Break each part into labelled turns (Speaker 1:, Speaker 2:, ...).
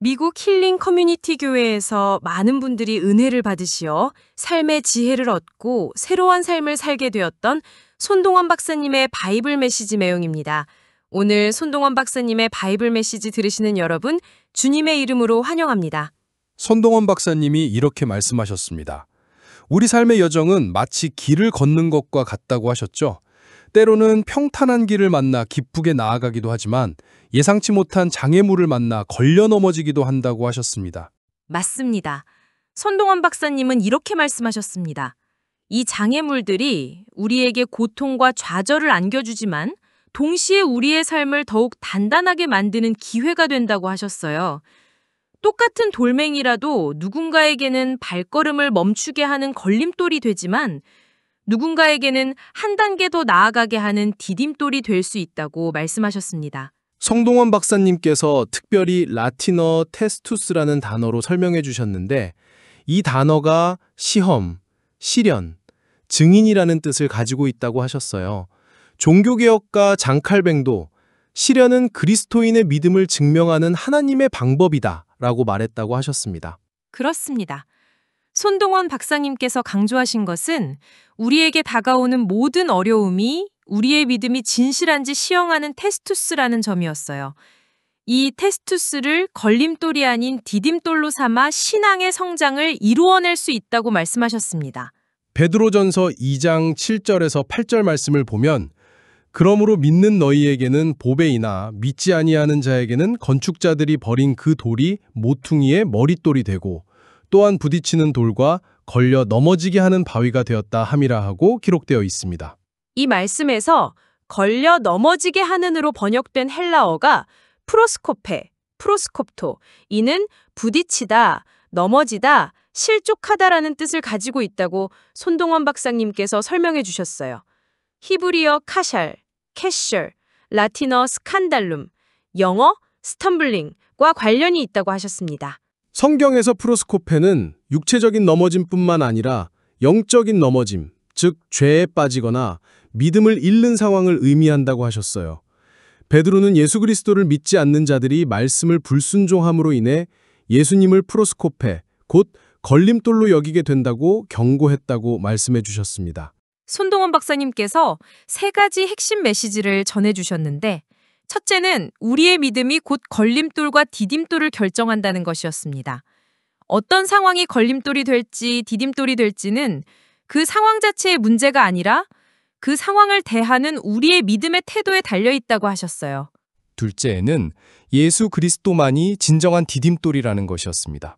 Speaker 1: 미국 힐링 커뮤니티 교회에서 많은 분들이 은혜를 받으시어 삶의 지혜를 얻고 새로운 삶을 살게 되었던 손동원 박사님의 바이블 메시지 내용입니다. 오늘 손동원 박사님의 바이블 메시지 들으시는 여러분, 주님의 이름으로 환영합니다.
Speaker 2: 손동원 박사님이 이렇게 말씀하셨습니다. 우리 삶의 여정은 마치 길을 걷는 것과 같다고 하셨죠. 때로는 평탄한 길을 만나 기쁘게 나아가기도 하지만 예상치 못한 장애물을 만나 걸려 넘어지기도 한다고 하셨습니다.
Speaker 1: 맞습니다. 손동원 박사님은 이렇게 말씀하셨습니다. 이 장애물들이 우리에게 고통과 좌절을 안겨주지만 동시에 우리의 삶을 더욱 단단하게 만드는 기회가 된다고 하셨어요. 똑같은 돌멩이라도 누군가에게는 발걸음을 멈추게 하는 걸림돌이 되지만 누군가에게는 한 단계 더 나아가게 하는 디딤돌이 될 수 있다고 말씀하셨습니다.
Speaker 2: 성동원 박사님께서 특별히 라틴어 테스투스라는 단어로 설명해 주셨는데 이 단어가 시험, 시련, 증인이라는 뜻을 가지고 있다고 하셨어요. 종교개혁가 장칼뱅도 시련은 그리스도인의 믿음을 증명하는 하나님의 방법이다 라고 말했다고 하셨습니다.
Speaker 1: 그렇습니다. 손동원 박사님께서 강조하신 것은 우리에게 다가오는 모든 어려움이 우리의 믿음이 진실한지 시험하는 테스투스라는 점이었어요. 이 테스투스를 걸림돌이 아닌 디딤돌로 삼아 신앙의 성장을 이루어낼 수 있다고 말씀하셨습니다.
Speaker 2: 베드로전서 2장 7절에서 8절 말씀을 보면 그러므로 믿는 너희에게는 보배이나 믿지 아니하는 자에게는 건축자들이 버린 그 돌이 모퉁이의 머릿돌이 되고 또한 부딪히는 돌과 걸려 넘어지게 하는 바위가 되었다 함이라 하고 기록되어 있습니다.
Speaker 1: 이 말씀에서 걸려 넘어지게 하는으로 번역된 헬라어가 프로스코페, 프로스콥토, 이는 부딪히다, 넘어지다, 실족하다라는 뜻을 가지고 있다고 손동원 박사님께서 설명해 주셨어요. 히브리어 카샬, 캐셜, 라틴어 스칸달룸, 영어 스텀블링과 관련이 있다고 하셨습니다.
Speaker 2: 성경에서 프로스코페는 육체적인 넘어짐뿐만 아니라 영적인 넘어짐, 즉 죄에 빠지거나 믿음을 잃는 상황을 의미한다고 하셨어요. 베드로는 예수 그리스도를 믿지 않는 자들이 말씀을 불순종함으로 인해 예수님을 프로스코페, 곧 걸림돌로 여기게 된다고 경고했다고 말씀해 주셨습니다.
Speaker 1: 손동원 박사님께서 세 가지 핵심 메시지를 전해주셨는데 첫째는 우리의 믿음이 곧 걸림돌과 디딤돌을 결정한다는 것이었습니다. 어떤 상황이 걸림돌이 될지 디딤돌이 될지는 그 상황 자체의 문제가 아니라 그 상황을 대하는 우리의 믿음의 태도에 달려있다고 하셨어요.
Speaker 2: 둘째는 예수 그리스도만이 진정한 디딤돌이라는 것이었습니다.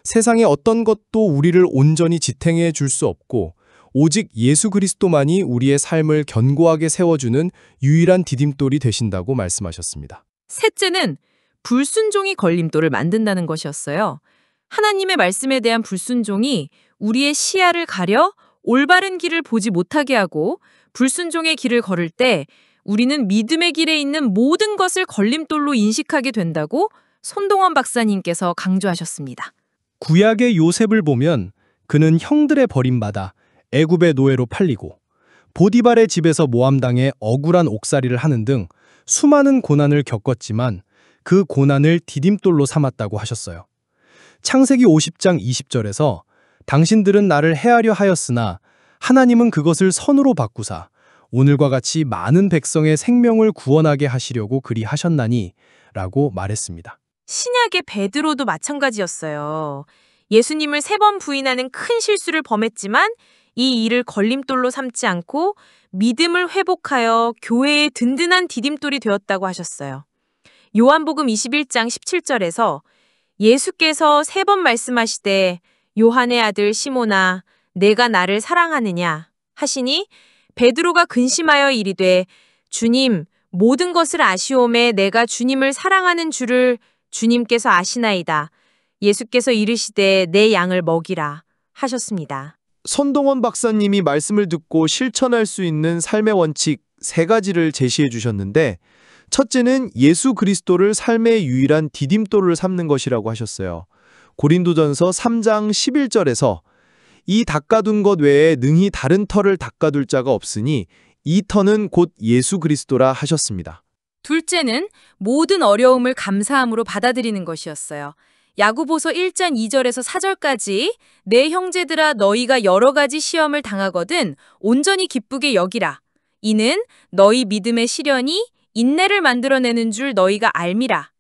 Speaker 2: 세상의 어떤 것도 우리를 온전히 지탱해 줄 수 없고 오직 예수 그리스도만이 우리의 삶을 견고하게 세워주는 유일한 디딤돌이 되신다고 말씀하셨습니다.
Speaker 1: 셋째는 불순종이 걸림돌을 만든다는 것이었어요. 하나님의 말씀에 대한 불순종이 우리의 시야를 가려 올바른 길을 보지 못하게 하고 불순종의 길을 걸을 때 우리는 믿음의 길에 있는 모든 것을 걸림돌로 인식하게 된다고 손동원 박사님께서 강조하셨습니다.
Speaker 2: 구약의 요셉을 보면 그는 형들의 버림받아 애굽의 노예로 팔리고 보디발의 집에서 모함당해 억울한 옥살이를 하는 등 수많은 고난을 겪었지만 그 고난을 디딤돌로 삼았다고 하셨어요. 창세기 50장 20절에서 당신들은 나를 해하려 하였으나 하나님은 그것을 선으로 바꾸사 오늘과 같이 많은 백성의 생명을 구원하게 하시려고 그리 하셨나니 라고 말했습니다.
Speaker 1: 신약의 베드로도 마찬가지였어요. 예수님을 3번 부인하는 큰 실수를 범했지만 이 일을 걸림돌로 삼지 않고 믿음을 회복하여 교회의 든든한 디딤돌이 되었다고 하셨어요. 요한복음 21장 17절에서 예수께서 3번 말씀하시되 요한의 아들 시몬아 내가 나를 사랑하느냐 하시니 베드로가 근심하여 이르되 주님 모든 것을 아시오매 내가 주님을 사랑하는 줄을 주님께서 아시나이다. 예수께서 이르시되 내 양을 먹이라 하셨습니다.
Speaker 3: 손동원 박사님이 말씀을 듣고 실천할 수 있는 삶의 원칙 3가지를 제시해 주셨는데 첫째는 예수 그리스도를 삶의 유일한 디딤돌을 삼는 것이라고 하셨어요. 고린도전서 3장 11절에서 이 닦아둔 것 외에 능히 다른 터를 닦아둘 자가 없으니 이 터는 곧 예수 그리스도라 하셨습니다.
Speaker 1: 둘째는 모든 어려움을 감사함으로 받아들이는 것이었어요. 야고보서 1장 2절에서 4절까지 내 형제들아 너희가 여러 가지 시험을 당하거든 온전히 기쁘게 여기라. 이는 너희 믿음의 시련이 인내를 만들어내는 줄 너희가 알미라.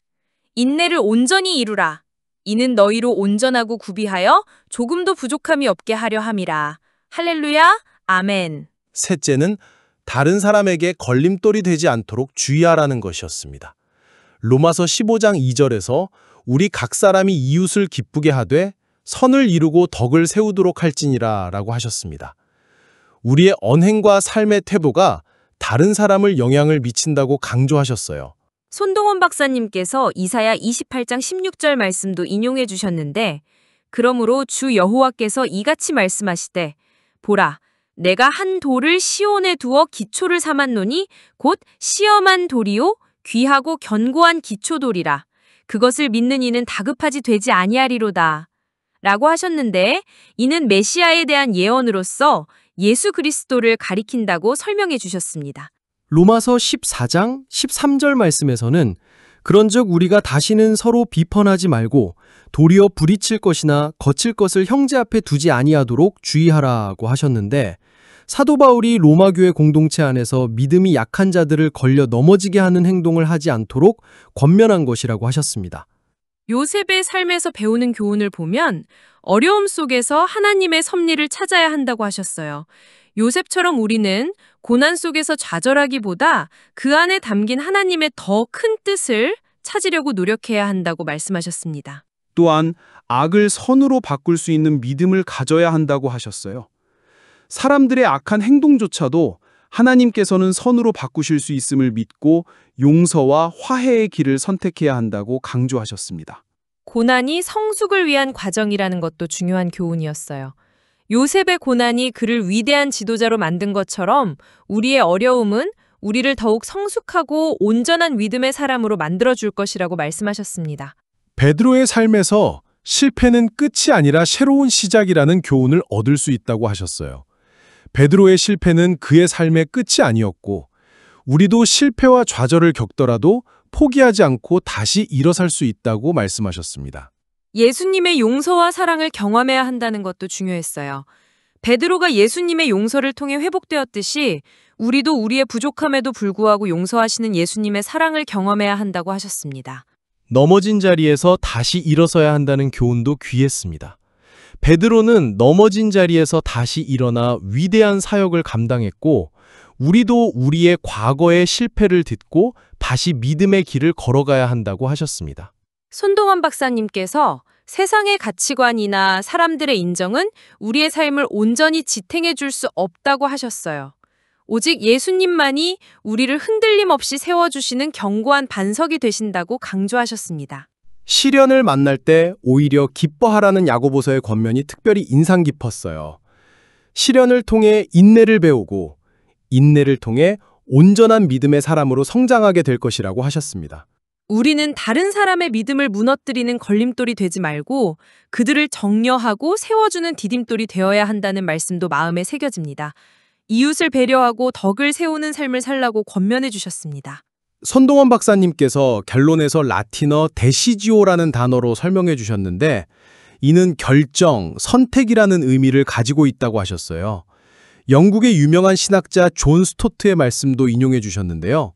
Speaker 1: 인내를 온전히 이루라. 이는 너희로 온전하고 구비하여 조금도 부족함이 없게 하려 함이라. 할렐루야, 아멘.
Speaker 4: 셋째는 다른 사람에게 걸림돌이 되지 않도록 주의하라는 것이었습니다. 로마서 15장 2절에서 우리 각 사람이 이웃을 기쁘게 하되 선을 이루고 덕을 세우도록 할지니라 라고 하셨습니다. 우리의 언행과 삶의 태도가 다른 사람을 영향을 미친다고 강조하셨어요.
Speaker 1: 손동원 박사님께서 이사야 28장 16절 말씀도 인용해 주셨는데, 그러므로 주 여호와께서 이같이 말씀하시되 보라 내가 한 돌을 시온에 두어 기초를 삼았노니 곧 시험한 돌이요 귀하고 견고한 기초돌이라. 그것을 믿는 이는 다급하지 되지 아니하리로다. 라고 하셨는데, 이는 메시아에 대한 예언으로서 예수 그리스도를 가리킨다고 설명해 주셨습니다.
Speaker 2: 로마서 14장 13절 말씀에서는 그런즉 우리가 다시는 서로 비판하지 말고 도리어 부딪힐 것이나 거칠 것을 형제 앞에 두지 아니하도록 주의하라고 하셨는데, 사도 바울이 로마 교회 공동체 안에서 믿음이 약한 자들을 걸려 넘어지게 하는 행동을 하지 않도록 권면한 것이라고 하셨습니다.
Speaker 1: 요셉의 삶에서 배우는 교훈을 보면 어려움 속에서 하나님의 섭리를 찾아야 한다고 하셨어요. 요셉처럼 우리는 고난 속에서 좌절하기보다 그 안에 담긴 하나님의 더 큰 뜻을 찾으려고 노력해야 한다고 말씀하셨습니다.
Speaker 5: 또한 악을 선으로 바꿀 수 있는 믿음을 가져야 한다고 하셨어요. 사람들의 악한 행동조차도 하나님께서는 선으로 바꾸실 수 있음을 믿고 용서와 화해의 길을 선택해야 한다고 강조하셨습니다.
Speaker 1: 고난이 성숙을 위한 과정이라는 것도 중요한 교훈이었어요. 요셉의 고난이 그를 위대한 지도자로 만든 것처럼 우리의 어려움은 우리를 더욱 성숙하고 온전한 믿음의 사람으로 만들어줄 것이라고 말씀하셨습니다.
Speaker 4: 베드로의 삶에서 실패는 끝이 아니라 새로운 시작이라는 교훈을 얻을 수 있다고 하셨어요. 베드로의 실패는 그의 삶의 끝이 아니었고, 우리도 실패와 좌절을 겪더라도 포기하지 않고 다시 일어설 수 있다고 말씀하셨습니다.
Speaker 1: 예수님의 용서와 사랑을 경험해야 한다는 것도 중요했어요. 베드로가 예수님의 용서를 통해 회복되었듯이 우리도 우리의 부족함에도 불구하고 용서하시는 예수님의 사랑을 경험해야 한다고 하셨습니다.
Speaker 4: 넘어진 자리에서 다시 일어서야 한다는 교훈도 귀했습니다. 베드로는 넘어진 자리에서 다시 일어나 위대한 사역을 감당했고, 우리도 우리의 과거의 실패를 딛고 다시 믿음의 길을 걸어가야 한다고 하셨습니다.
Speaker 1: 손동원 박사님께서 세상의 가치관이나 사람들의 인정은 우리의 삶을 온전히 지탱해 줄 수 없다고 하셨어요. 오직 예수님만이 우리를 흔들림 없이 세워주시는 견고한 반석이 되신다고 강조하셨습니다.
Speaker 2: 시련을 만날 때 오히려 기뻐하라는 야고보서의 권면이 특별히 인상 깊었어요. 시련을 통해 인내를 배우고 인내를 통해 온전한 믿음의 사람으로 성장하게 될 것이라고 하셨습니다.
Speaker 1: 우리는 다른 사람의 믿음을 무너뜨리는 걸림돌이 되지 말고 그들을 정려하고 세워주는 디딤돌이 되어야 한다는 말씀도 마음에 새겨집니다. 이웃을 배려하고 덕을 세우는 삶을 살라고 권면해 주셨습니다.
Speaker 2: 손동원 박사님께서 결론에서 라틴어 데시지오라는 단어로 설명해 주셨는데, 이는 결정, 선택이라는 의미를 가지고 있다고 하셨어요. 영국의 유명한 신학자 존 스토트의 말씀도 인용해 주셨는데요.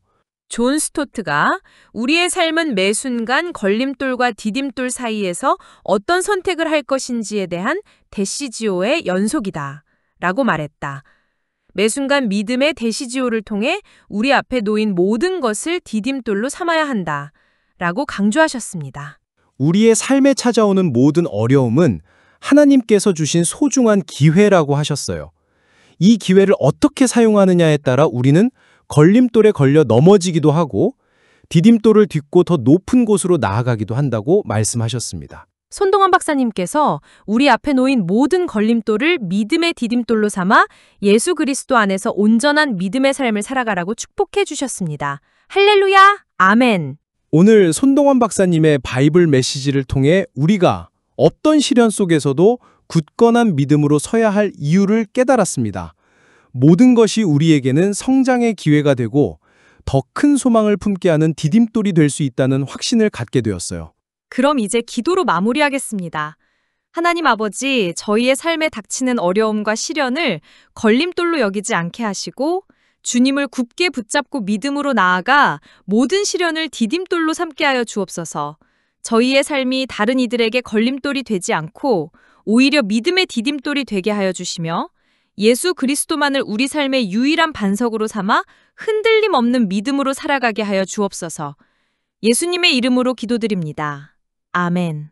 Speaker 1: 존 스토트가 우리의 삶은 매 순간 걸림돌과 디딤돌 사이에서 어떤 선택을 할 것인지에 대한 데시지오의 연속이다 라고 말했다. 매 순간 믿음의 데시지오를 통해 우리 앞에 놓인 모든 것을 디딤돌로 삼아야 한다 라고 강조하셨습니다.
Speaker 2: 우리의 삶에 찾아오는 모든 어려움은 하나님께서 주신 소중한 기회라고 하셨어요. 이 기회를 어떻게 사용하느냐에 따라 우리는 걸림돌에 걸려 넘어지기도 하고 디딤돌을 딛고 더 높은 곳으로 나아가기도 한다고 말씀하셨습니다.
Speaker 1: 손동원 박사님께서 우리 앞에 놓인 모든 걸림돌을 믿음의 디딤돌로 삼아 예수 그리스도 안에서 온전한 믿음의 삶을 살아가라고 축복해 주셨습니다. 할렐루야! 아멘!
Speaker 2: 오늘 손동원 박사님의 바이블 메시지를 통해 우리가 어떤 시련 속에서도 굳건한 믿음으로 서야 할 이유를 깨달았습니다. 모든 것이 우리에게는 성장의 기회가 되고 더 큰 소망을 품게 하는 디딤돌이 될 수 있다는 확신을 갖게 되었어요.
Speaker 1: 그럼 이제 기도로 마무리하겠습니다. 하나님 아버지, 저희의 삶에 닥치는 어려움과 시련을 걸림돌로 여기지 않게 하시고 주님을 굳게 붙잡고 믿음으로 나아가 모든 시련을 디딤돌로 삼게 하여 주옵소서. 저희의 삶이 다른 이들에게 걸림돌이 되지 않고 오히려 믿음의 디딤돌이 되게 하여 주시며 예수 그리스도만을 우리 삶의 유일한 반석으로 삼아 흔들림 없는 믿음으로 살아가게 하여 주옵소서. 예수님의 이름으로 기도드립니다. 아멘.